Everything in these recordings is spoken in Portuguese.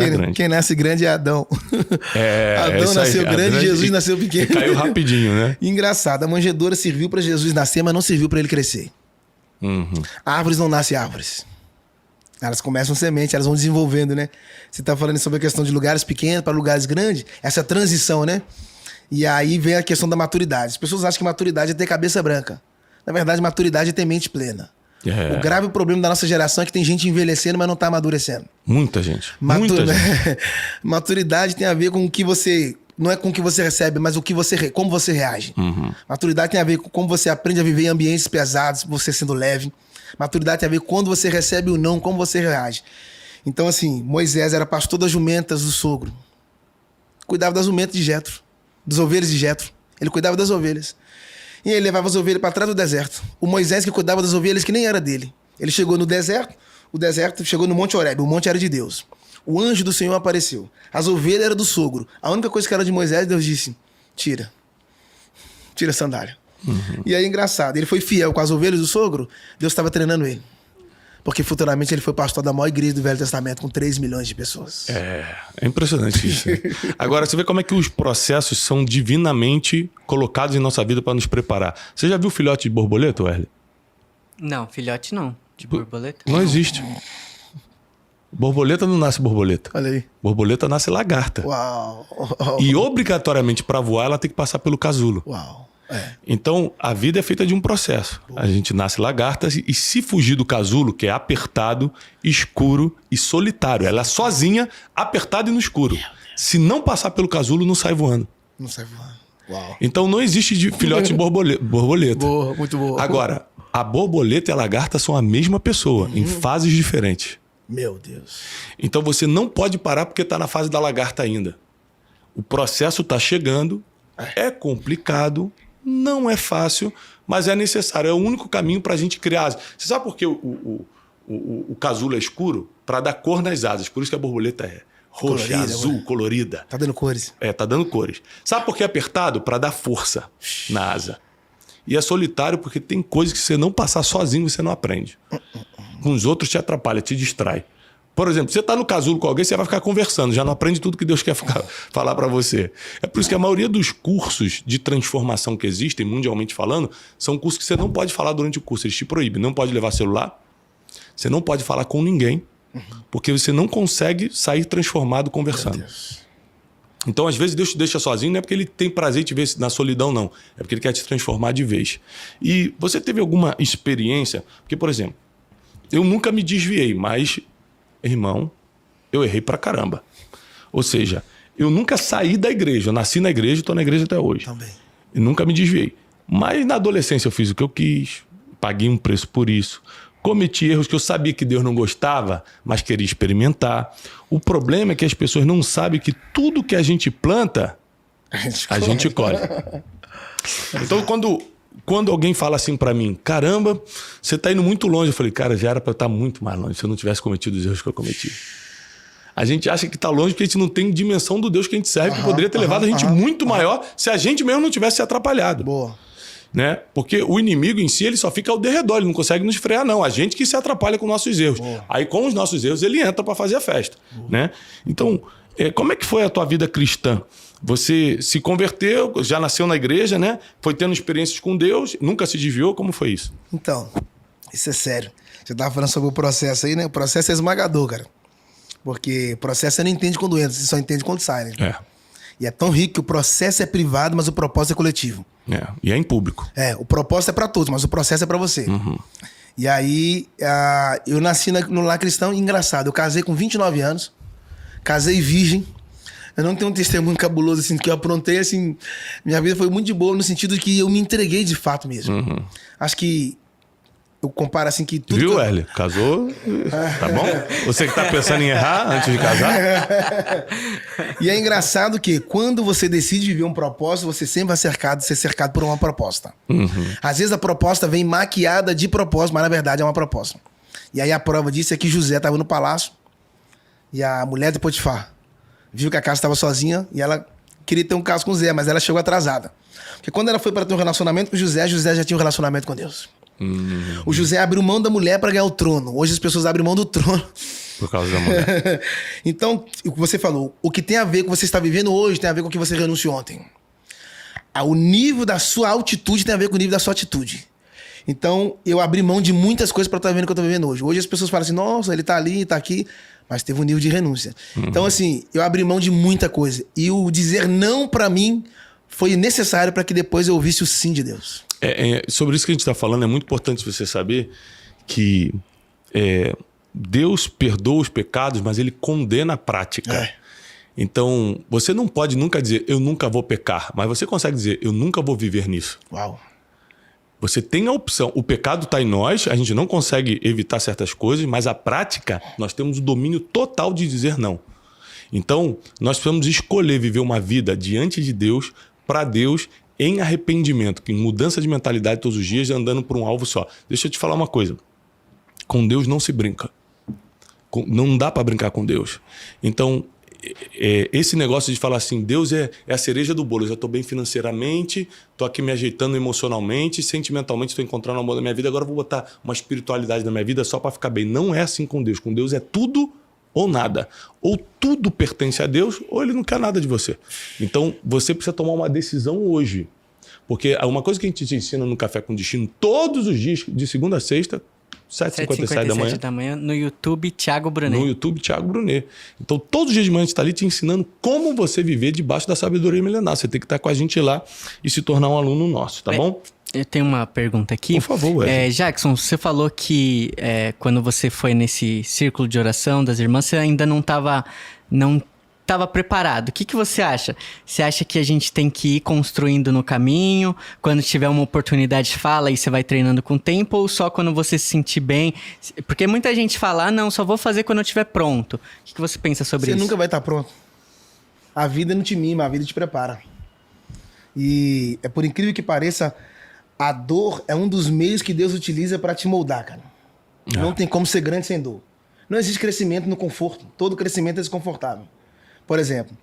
grande. Quem nasce grande é Adão. Adão aí, nasceu grande, Jesus nasceu pequeno. Caiu rapidinho, né? Engraçado, a manjedoura serviu para Jesus nascer, mas não serviu para ele crescer. Árvores não nascem árvores. Elas começam semente, elas vão desenvolvendo, né? Você tá falando sobre a questão de lugares pequenos para lugares grandes, essa transição, né? E aí vem a questão da maturidade. As pessoas acham que maturidade é ter cabeça branca. Na verdade, maturidade é ter mente plena. O grave problema da nossa geração é que tem gente envelhecendo, mas não tá amadurecendo. Muita gente. Muita gente. Maturidade tem a ver com o que você... Não é com o que você recebe, mas como você reage. Maturidade tem a ver com como você aprende a viver em ambientes pesados, você sendo leve. Maturidade tem a ver com quando você recebe o não, como você reage. Então, assim, Moisés era pastor das jumentas do sogro. Cuidava das jumentas de Jetro, das ovelhas de Jetro. Ele cuidava das ovelhas. E ele levava as ovelhas para trás do deserto. O Moisés que cuidava das ovelhas que nem era dele. Ele chegou no deserto, o deserto chegou no Monte Horebe, o monte era de Deus. O anjo do Senhor apareceu. As ovelhas eram do sogro. A única coisa que era de Moisés, Deus disse, tira a sandália. E aí, engraçado, ele foi fiel com as ovelhas do sogro, Deus estava treinando ele. Porque futuramente ele foi pastor da maior igreja do Velho Testamento, com 3 milhões de pessoas. É impressionante isso. Agora, você vê como é que os processos são divinamente colocados em nossa vida para nos preparar. Você já viu filhote de borboleta, Wesley? Não, filhote não. De borboleta? Não existe. Borboleta não nasce borboleta. Olha aí. Borboleta nasce lagarta. Uau. E obrigatoriamente para voar ela tem que passar pelo casulo. Uau. Então a vida é feita de um processo. A gente nasce lagarta e se fugir do casulo, que é apertado, escuro e solitário. Ela é sozinha, apertada e no escuro. Se não passar pelo casulo, não sai voando. Não sai voando. Uau. Então não existe filhote de borboleta. Boa, muito boa. Agora, a borboleta e a lagarta são a mesma pessoa, em fases diferentes. Meu Deus. Então você não pode parar porque está na fase da lagarta ainda. O processo está chegando, é complicado, não é fácil, mas é necessário. É o único caminho para a gente criar asas. Você sabe por que o casulo é escuro? Para dar cor nas asas. Por isso que a borboleta é roxa, Colorida, azul, colorida. Tá dando cores. Tá dando cores. Sabe por que é apertado? Para dar força na asa. E é solitário porque tem coisas que você não passar sozinho, você não aprende. Com os outros te atrapalha, te distrai. Por exemplo, você está no casulo com alguém, você vai ficar conversando, já não aprende tudo que Deus quer falar para você. É por isso que a maioria dos cursos de transformação que existem, mundialmente falando, são cursos que você não pode falar durante o curso, eles te proíbem. Não pode levar celular, você não pode falar com ninguém, porque você não consegue sair transformado conversando. Então, às vezes, Deus te deixa sozinho, não é porque ele tem prazer em te ver na solidão, não. É porque ele quer te transformar de vez. E você teve alguma experiência? Porque, por exemplo, eu nunca me desviei, mas, irmão, eu errei pra caramba. Ou seja, eu nunca saí da igreja. Eu nasci na igreja e estou na igreja até hoje. Também. Eu nunca me desviei. Mas na adolescência eu fiz o que eu quis, paguei um preço por isso. Cometi erros que eu sabia que Deus não gostava, mas queria experimentar. O problema é que as pessoas não sabem que tudo que a gente planta, a gente colhe. Então, quando alguém fala assim pra mim, caramba, você tá indo muito longe. Eu falei, cara, já era pra eu estar muito mais longe se eu não tivesse cometido os erros que eu cometi. A gente acha que tá longe porque a gente não tem dimensão do Deus que a gente serve, que poderia ter levado a gente muito maior se a gente mesmo não tivesse se atrapalhado. Boa. Né? Porque o inimigo em si, ele só fica ao derredor, ele não consegue nos frear, não. A gente que se atrapalha com nossos erros. Boa. Aí, com os nossos erros, ele entra para fazer a festa. Né? Então, como é que foi a tua vida cristã? Você se converteu, já nasceu na igreja, né? Foi tendo experiências com Deus, nunca se desviou? Como foi isso? Então, isso é sério. Você tava falando sobre o processo aí, né? O processo é esmagador, cara. Porque o processo você não entende quando entra, você só entende quando sai, né? E é tão rico que o processo é privado, mas o propósito é coletivo. E é em público. O propósito é pra todos, mas o processo é pra você. E aí, eu nasci no lar cristão, e engraçado, eu casei com 29 anos, casei virgem. Eu não tenho um testemunho cabuloso, assim, que eu aprontei, assim, minha vida foi muito de boa, no sentido de que eu me entreguei de fato mesmo. Acho que eu comparo assim que tudo... Viu, Hélio? Casou, tá bom? Você que tá pensando em errar antes de casar? E é engraçado que quando você decide viver um propósito, você sempre vai ser cercado por uma proposta. Às vezes a proposta vem maquiada de propósito, mas na verdade é uma proposta. E aí a prova disso é que José estava no palácio e a mulher de Potifar viu que a casa estava sozinha e ela queria ter um caso com Zé, mas ela chegou atrasada. Porque quando ela foi para ter um relacionamento com José já tinha um relacionamento com Deus. O José abriu mão da mulher para ganhar o trono. Hoje as pessoas abrem mão do trono Por causa da mulher. Então, o que você falou, o que tem a ver com o que você está vivendo hoje tem a ver com o que você renunciou ontem. O nível da sua altitude tem a ver com o nível da sua atitude. Então, eu abri mão de muitas coisas para estar vivendo o que eu estou vivendo hoje. Hoje as pessoas falam assim, nossa, ele está ali, está aqui, mas teve um nível de renúncia. Então, assim, eu abri mão de muita coisa. E o dizer não para mim foi necessário para que depois eu ouvisse o sim de Deus. Sobre isso que a gente está falando, é muito importante você saber que Deus perdoa os pecados, mas ele condena a prática. Então, você não pode nunca dizer, eu nunca vou pecar, mas você consegue dizer, eu nunca vou viver nisso. Uau! Você tem a opção. O pecado está em nós, a gente não consegue evitar certas coisas, mas a prática, nós temos o domínio total de dizer não. Então, nós precisamos escolher viver uma vida diante de Deus, para Deus, em arrependimento, em mudança de mentalidade todos os dias, andando por um alvo só. Deixa eu te falar uma coisa. Com Deus não se brinca. Não dá para brincar com Deus. Então, esse negócio de falar assim, Deus é a cereja do bolo, eu já estou bem financeiramente, estou aqui me ajeitando emocionalmente, sentimentalmente estou encontrando o amor da minha vida, agora vou botar uma espiritualidade na minha vida só para ficar bem. Não é assim com Deus. Com Deus é tudo ou nada. Ou tudo pertence a Deus, ou ele não quer nada de você. Então, você precisa tomar uma decisão hoje. Porque uma coisa que a gente te ensina no Café com Destino, todos os dias, de segunda a sexta, 7h57 da manhã, no YouTube, Thiago Brunet. No YouTube, Thiago Brunet. Então, todos os dias de manhã a gente está ali te ensinando como você viver debaixo da sabedoria milenar. Você tem que estar com a gente lá e se tornar um aluno nosso, tá bom? Eu tenho uma pergunta aqui. Por favor, Jackson, você falou que quando você foi nesse círculo de oração das irmãs, você ainda não estava preparado. O que você acha? Você acha que a gente tem que ir construindo no caminho? Quando tiver uma oportunidade, fala e você vai treinando com o tempo? Ou só quando você se sentir bem? Porque muita gente fala, não, só vou fazer quando eu estiver pronto. O que você pensa sobre isso? Você nunca vai estar pronto. A vida não te mima, a vida te prepara. E por incrível que pareça, a dor é um dos meios que Deus utiliza para te moldar, cara. Não tem como ser grande sem dor. Não existe crescimento no conforto. Todo crescimento é desconfortável. Por exemplo,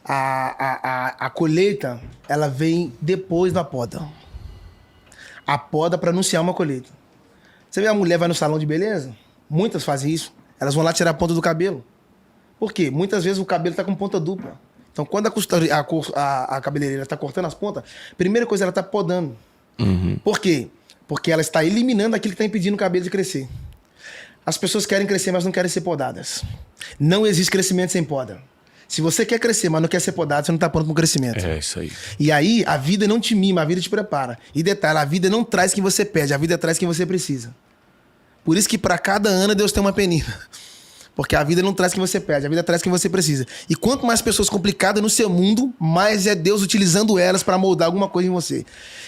a colheita, ela vem depois da poda. A poda para anunciar uma colheita. Você vê a mulher vai no salão de beleza? Muitas fazem isso. Elas vão lá tirar a ponta do cabelo. Por quê? Muitas vezes o cabelo está com ponta dupla. Então, quando a cabeleireira está cortando as pontas, a primeira coisa, ela está podando. Por quê? Porque ela está eliminando aquilo que está impedindo o cabelo de crescer. As pessoas querem crescer, mas não querem ser podadas. Não existe crescimento sem poda. Se você quer crescer, mas não quer ser podado, você não está pronto para o crescimento. É isso aí. E aí, a vida não te mima, a vida te prepara. E detalhe, a vida não traz quem você pede, a vida traz quem você precisa. Por isso que para cada ano Deus tem uma penina. Porque a vida não traz quem você pede, a vida traz quem você precisa. E quanto mais pessoas complicadas no seu mundo, mais é Deus utilizando elas para moldar alguma coisa em você.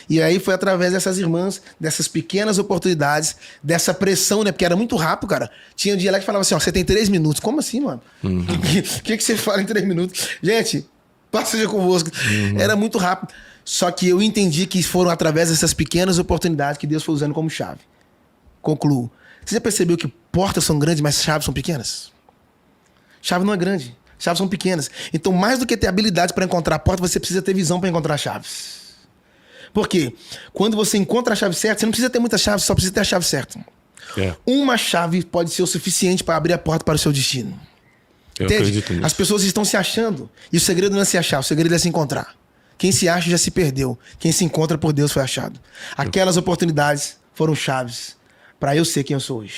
E aí foi através dessas irmãs, dessas pequenas oportunidades, dessa pressão, né? Porque era muito rápido, cara. Tinha um dia lá que falava assim, ó, você tem 3 minutos. Como assim, mano? O que você fala em 3 minutos? Gente, passeja convosco. Era muito rápido. Só que eu entendi que foram através dessas pequenas oportunidades que Deus foi usando como chave. Concluo. Você já percebeu que portas são grandes, mas chaves são pequenas? Chave não é grande, chaves são pequenas. Então, mais do que ter habilidade para encontrar a porta, você precisa ter visão para encontrar chaves. Por quê? Quando você encontra a chave certa, você não precisa ter muitas chaves, só precisa ter a chave certa. Uma chave pode ser o suficiente para abrir a porta para o seu destino. Eu acredito nisso. As pessoas estão se achando, e o segredo não é se achar, o segredo é se encontrar. Quem se acha já se perdeu. Quem se encontra por Deus foi achado. Aquelas oportunidades foram chaves para eu ser quem eu sou hoje.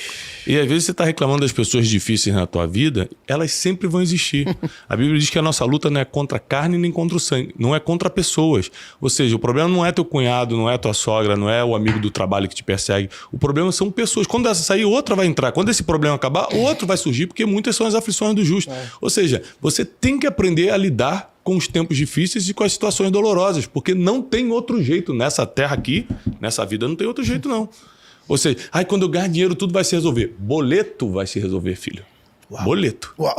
E às vezes você está reclamando das pessoas difíceis na tua vida, elas sempre vão existir. A Bíblia diz que a nossa luta não é contra a carne nem contra o sangue, não é contra pessoas. Ou seja, o problema não é teu cunhado, não é tua sogra, não é o amigo do trabalho que te persegue. O problema são pessoas. Quando essa sair, outra vai entrar. Quando esse problema acabar, outro vai surgir, porque muitas são as aflições do justo. Ou seja, você tem que aprender a lidar com os tempos difíceis e com as situações dolorosas, porque não tem outro jeito nessa terra aqui, nessa vida não tem outro jeito não. Ou seja, quando eu ganhar dinheiro tudo vai se resolver. Boleto vai se resolver, filho. Uau. Boleto. Uau.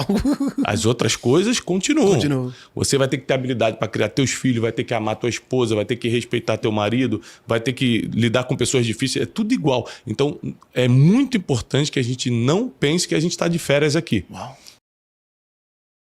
As outras coisas continuam. Você vai ter que ter habilidade para criar teus filhos, vai ter que amar tua esposa, vai ter que respeitar teu marido, vai ter que lidar com pessoas difíceis. É tudo igual. Então, é muito importante que a gente não pense que a gente está de férias aqui. Uau.